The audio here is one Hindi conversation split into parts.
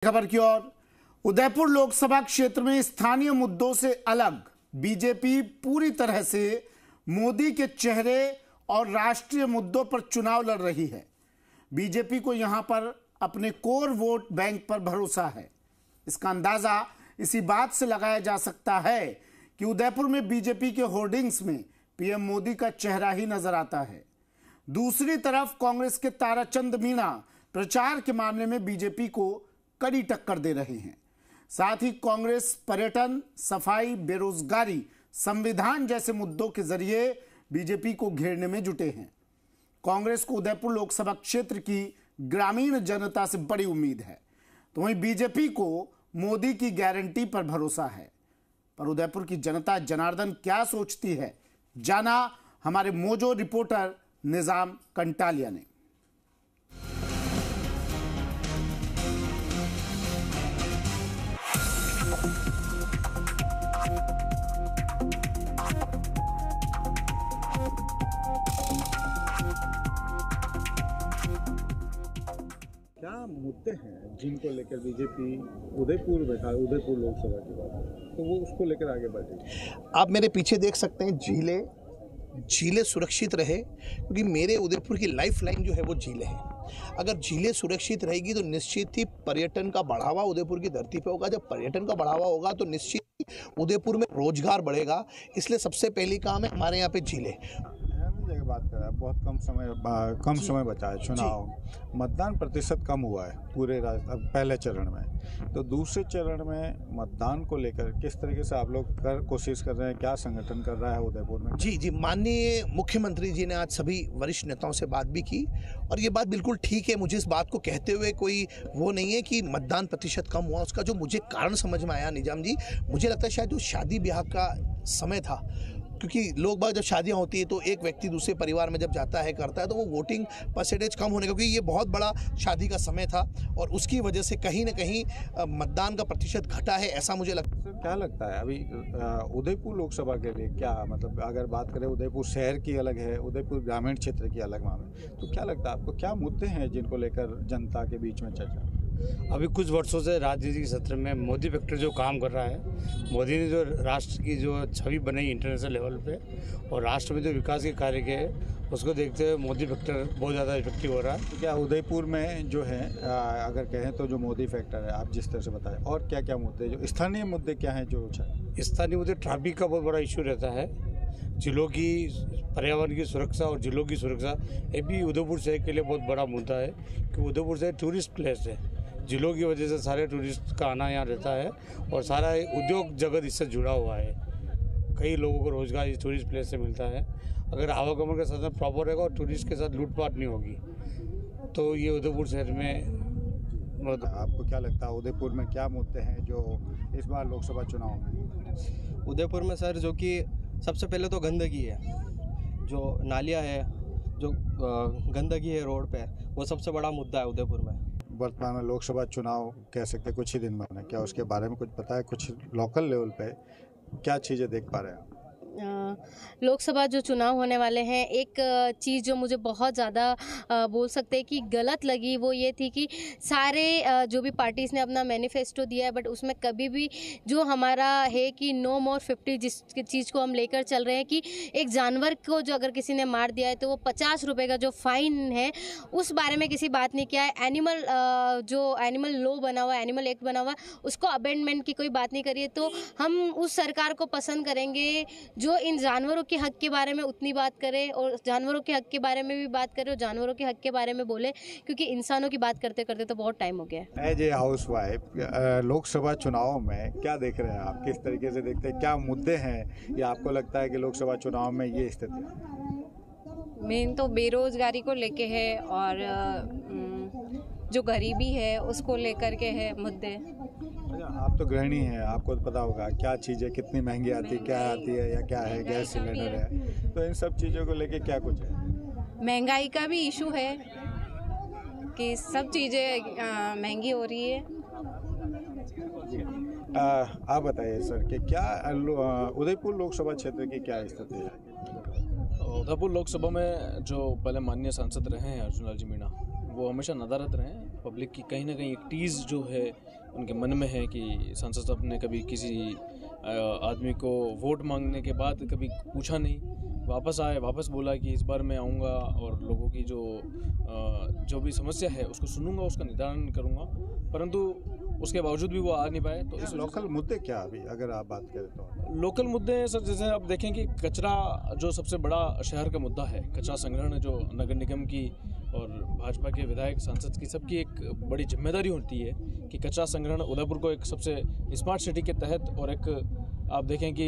खबर की ओर। उदयपुर लोकसभा क्षेत्र में स्थानीय मुद्दों से अलग बीजेपी पूरी तरह से मोदी के चेहरे और राष्ट्रीय मुद्दों पर चुनाव लड़ रही है। बीजेपी को यहां पर अपने कोर वोट बैंक पर भरोसा है। इसका अंदाजा इसी बात से लगाया जा सकता है कि उदयपुर में बीजेपी के होर्डिंग्स में पीएम मोदी का चेहरा ही नजर आता है। दूसरी तरफ कांग्रेस के ताराचंद मीणा प्रचार के मामले में बीजेपी को कड़ी टक्कर दे रहे हैं। साथ ही कांग्रेस पर्यटन, सफाई, बेरोजगारी, संविधान जैसे मुद्दों के जरिए बीजेपी को घेरने में जुटे हैं। कांग्रेस को उदयपुर लोकसभा क्षेत्र की ग्रामीण जनता से बड़ी उम्मीद है, तो वहीं बीजेपी को मोदी की गारंटी पर भरोसा है। पर उदयपुर की जनता जनार्दन क्या सोचती है, जाना हमारे मोजो रिपोर्टर निजाम कंटालिया ने। क्या मुद्दे हैं जिनको लेकर बीजेपी उदयपुर लोकसभा की बात है तो वो उसको लेकर आगे बढ़ेगी? आप मेरे पीछे देख सकते हैं, झीलें सुरक्षित रहे, क्योंकि मेरे उदयपुर की लाइफ लाइन जो है वो झीलें हैं। अगर झीलें सुरक्षित रहेगी तो निश्चित ही पर्यटन का बढ़ावा उदयपुर की धरती पे होगा। जब पर्यटन का बढ़ावा होगा तो निश्चित ही उदयपुर में रोजगार बढ़ेगा। इसलिए सबसे पहली काम है हमारे यहाँ पे झीलें। जगह बात कर रहा है, बहुत कम समय बचा है चुनाव, मतदान प्रतिशत कम हुआ है पूरे पहले चरण में, तो दूसरे चरण में मतदान को लेकर किस तरीके से आप लोग कोशिश कर रहे हैं? क्या संगठन कर रहा है उदयपुर में? जी, माननीय मुख्यमंत्री जी ने आज सभी वरिष्ठ नेताओं से बात भी की और ये बात बिल्कुल ठीक है। मुझे इस बात को कहते हुए कोई वो नहीं है कि मतदान प्रतिशत कम हुआ। उसका जो मुझे कारण समझ में आया निजाम जी, मुझे लगता है शायद जो शादी ब्याह का समय था, क्योंकि लोग बाग जब शादियां होती है तो एक व्यक्ति दूसरे परिवार में जब जाता है करता है तो वो वोटिंग परसेंटेज कम होने, क्योंकि ये बहुत बड़ा शादी का समय था और उसकी वजह से कहीं ना कहीं मतदान का प्रतिशत घटा है, ऐसा मुझे लगता है। क्या लगता है अभी उदयपुर लोकसभा के लिए क्या, मतलब अगर बात करें उदयपुर शहर की अलग है, उदयपुर ग्रामीण क्षेत्र की अलग मामला, तो क्या लगता है आपको क्या मुद्दे हैं जिनको लेकर जनता के बीच में चर्चा? अभी कुछ वर्षों से राजनीतिक क्षेत्र में मोदी फैक्टर जो काम कर रहा है, मोदी ने जो राष्ट्र की जो छवि बनाई इंटरनेशनल लेवल पे और राष्ट्र में जो विकास के कार्य किए, उसको देखते हुए मोदी फैक्टर बहुत ज़्यादा इफेक्टिव हो रहा है। क्या उदयपुर में जो है अगर कहें तो जो मोदी फैक्टर है, आप जिस तरह से बताएं, और क्या क्या मुद्दे, जो स्थानीय मुद्दे क्या हैं? जो स्थानीय मुद्दे, ट्रैफिक का बहुत बड़ा इशू रहता है, जिलों की पर्यावरण की सुरक्षा और जिलों की सुरक्षा, ये भी उदयपुर शहर के लिए बहुत बड़ा मुद्दा है कि उदयपुर शहर टूरिस्ट प्लेस है। जिलों की वजह से सारे टूरिस्ट का आना यहाँ रहता है और सारा उद्योग जगत इससे जुड़ा हुआ है। कई लोगों को रोजगार इस टूरिस्ट प्लेस से मिलता है। अगर आवागमन का साधन प्रॉपर रहेगा और टूरिस्ट के साथ लूटपाट नहीं होगी तो ये उदयपुर शहर में। आपको क्या लगता है उदयपुर में क्या मुद्दे हैं जो इस बार लोकसभा चुनाव में? उदयपुर में सर, जो कि सबसे पहले तो गंदगी है, जो नालियाँ है, जो गंदगी है रोड पे, वो सबसे बड़ा मुद्दा है उदयपुर में। वर्तमान में लोकसभा चुनाव कह सकते कुछ ही दिन में है, क्या उसके बारे में कुछ पता है? कुछ लोकल लेवल पे क्या चीज़ें देख पा रहे हैं आप? लोकसभा जो चुनाव होने वाले हैं, एक चीज़ जो मुझे बहुत ज़्यादा बोल सकते हैं कि गलत लगी, वो ये थी कि सारे जो भी पार्टीज़ ने अपना मैनिफेस्टो दिया है, बट उसमें कभी भी जो हमारा है कि नो मोर 50, जिस चीज़ को हम लेकर चल रहे हैं कि एक जानवर को जो अगर किसी ने मार दिया है तो वो 50 रुपये का जो फाइन है, उस बारे में किसी बात नहीं किया है। जो एनिमल लॉ बना हुआ है, एनिमल एक्ट बना हुआ है, उसको अमेंडमेंट की कोई बात नहीं करी है। तो हम उस सरकार को पसंद करेंगे जो इन जानवरों के हक के बारे में उतनी बात करे और जानवरों के हक के बारे में भी बात करे और जानवरों के हक के बारे में बोले, क्योंकि इंसानों की बात करते करते तो बहुत टाइम हो गया है। एज ए हाउसवाइफ लोकसभा चुनाव में क्या देख रहे हैं आप? किस तरीके से देखते हैं? क्या मुद्दे हैं या आपको लगता है कि लोकसभा चुनाव में ये स्थिति है? मेन तो बेरोजगारी को लेके है और जो गरीबी है उसको लेकर के है मुद्दे। आप तो गृहिणी हैं, आपको तो पता होगा क्या चीज़ें कितनी महंगी आती है, क्या आती है या क्या है, गैस सिलेंडर है, तो इन सब चीज़ों को लेके क्या कुछ है? महंगाई का भी इशू है कि सब चीज़ें महंगी हो रही है। आप बताइए सर कि क्या उदयपुर लोकसभा क्षेत्र की क्या स्थिति है? उदयपुर लोकसभा में जो पहले माननीय सांसद रहे हैं अर्जुन लाल जी मीणा, वो हमेशा नदारत रहें। पब्लिक की कहीं ना कहीं एक टीज़ जो है उनके मन में है कि सांसद साहब ने कभी किसी आदमी को वोट मांगने के बाद कभी पूछा नहीं, वापस आए, वापस बोला कि इस बार मैं आऊँगा और लोगों की जो भी समस्या है उसको सुनूंगा, उसका निदान करूँगा, परंतु उसके बावजूद भी वो आ नहीं पाए। तो इस लोकल मुद्दे क्या अभी अगर आप बात करें तो? लोकल मुद्दे सर, जैसे आप देखें कि कचरा जो सबसे बड़ा शहर का मुद्दा है, कचरा संग्रहण जो नगर निगम की और भाजपा के विधायक सांसद की सबकी एक बड़ी जिम्मेदारी होती है कि कचरा संग्रहण उदयपुर को एक सबसे स्मार्ट सिटी के तहत और एक आप देखें कि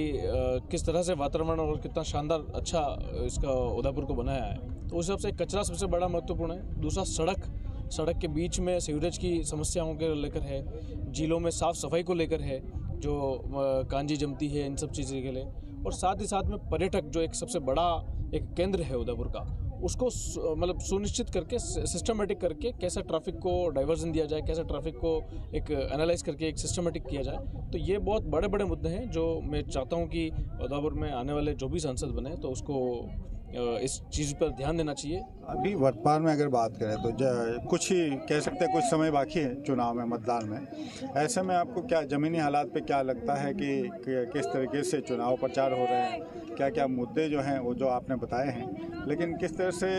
किस तरह से वातावरण और कितना शानदार अच्छा इसका उदयपुर को बनाया है, तो उस हिसाब से कचरा सबसे बड़ा महत्वपूर्ण है। दूसरा सड़क के बीच में सीवरेज की समस्याओं के लेकर है, झीलों में साफ़ सफाई को लेकर है जो कांजी जमती है, इन सब चीज़ों के लिए, और साथ ही साथ में पर्यटक जो एक सबसे बड़ा एक केंद्र है उदयपुर का, उसको मतलब सुनिश्चित करके सिस्टमेटिक करके कैसे ट्रैफिक को डाइवर्जन दिया जाए, कैसे ट्रैफिक को एक एनालाइज करके एक सिस्टमेटिक किया जाए। तो ये बहुत बड़े बड़े मुद्दे हैं जो मैं चाहता हूँ कि उदयपुर में आने वाले जो भी सांसद बने तो उसको इस चीज़ पर ध्यान देना चाहिए। अभी वर्तमान में अगर बात करें तो कुछ ही कह सकते हैं, कुछ समय बाकी है चुनाव में, मतदान में। ऐसे में आपको क्या ज़मीनी हालात पे क्या लगता है कि किस तरीके से चुनाव प्रचार हो रहे हैं, क्या क्या मुद्दे जो हैं वो जो आपने बताए हैं, लेकिन किस तरह से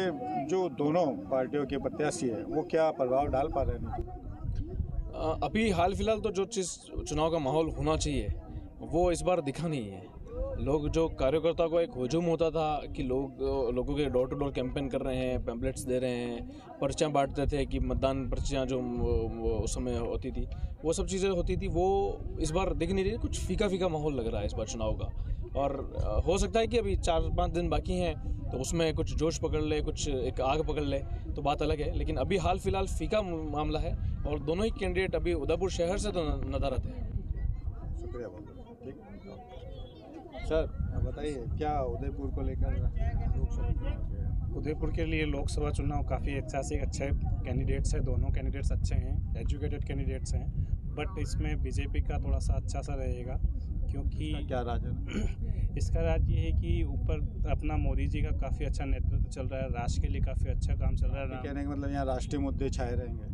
जो दोनों पार्टियों के प्रत्याशी है वो क्या प्रभाव डाल पा रहे हैं? अभी हाल फिलहाल तो जो चीज़ चुनाव का माहौल होना चाहिए वो इस बार दिखा नहीं है। लोग जो कार्यकर्ता को एक हुजूम होता था कि लोगों के डोर टू डोर कैंपेन कर रहे हैं, पैम्पलेट्स दे रहे हैं, पर्चियाँ बांटते थे कि मतदान पर्चियाँ जो उस समय होती थी, वो सब चीज़ें होती थी, वो इस बार दिख नहीं रही। कुछ फीका माहौल लग रहा है इस बार चुनाव का, और हो सकता है कि अभी 4-5 दिन बाकी हैं तो उसमें कुछ जोश पकड़ ले, कुछ एक आग पकड़ ले तो बात अलग है, लेकिन अभी हाल फिलहाल फीका मामला है और दोनों ही कैंडिडेट अभी उदयपुर शहर से तो नदारत है। शुक्रिया सर, बताइए क्या उदयपुर को लेकर लोकसभा चुनाव? उदयपुर के लिए लोकसभा चुनाव काफ़ी अच्छे कैंडिडेट्स हैं, दोनों कैंडिडेट्स अच्छे हैं, एजुकेटेड कैंडिडेट्स हैं, बट इसमें बीजेपी का थोड़ा सा अच्छा सा रहेगा क्योंकि क्या राज है? इसका राज ये है कि ऊपर अपना मोदी जी का काफ़ी अच्छा नेतृत्व चल रहा है, राष्ट्र के लिए काफ़ी अच्छा काम चल रहा है। कहने का मतलब यहाँ राष्ट्रीय मुद्दे छाए रहेंगे।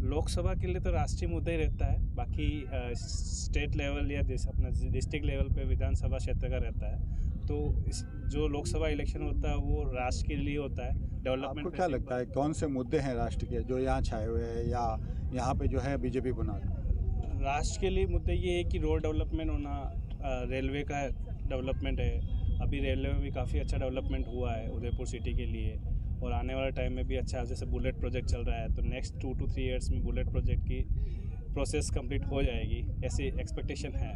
लोकसभा के लिए तो राष्ट्रीय मुद्दा ही रहता है, बाकी स्टेट लेवल या अपना डिस्ट्रिक्ट लेवल पे विधानसभा क्षेत्र का रहता है। तो जो लोकसभा इलेक्शन होता है वो राष्ट्र के लिए होता है, डेवलपमेंट। आपको क्या लगता है कौन से मुद्दे हैं राष्ट्र के जो यहाँ छाए हुए हैं या यहाँ पे जो है बीजेपी बना? राष्ट्र के लिए मुद्दे ये है कि रोड डेवलपमेंट होना, रेलवे का डेवलपमेंट है। अभी रेलवे में भी काफ़ी अच्छा डेवलपमेंट हुआ है उदयपुर सिटी के लिए, और आने वाले टाइम में भी अच्छा, जैसे बुलेट प्रोजेक्ट चल रहा है तो नेक्स्ट 2 to 3 ईयर्स में बुलेट प्रोजेक्ट की प्रोसेस कंप्लीट हो जाएगी, ऐसी एक्सपेक्टेशन है।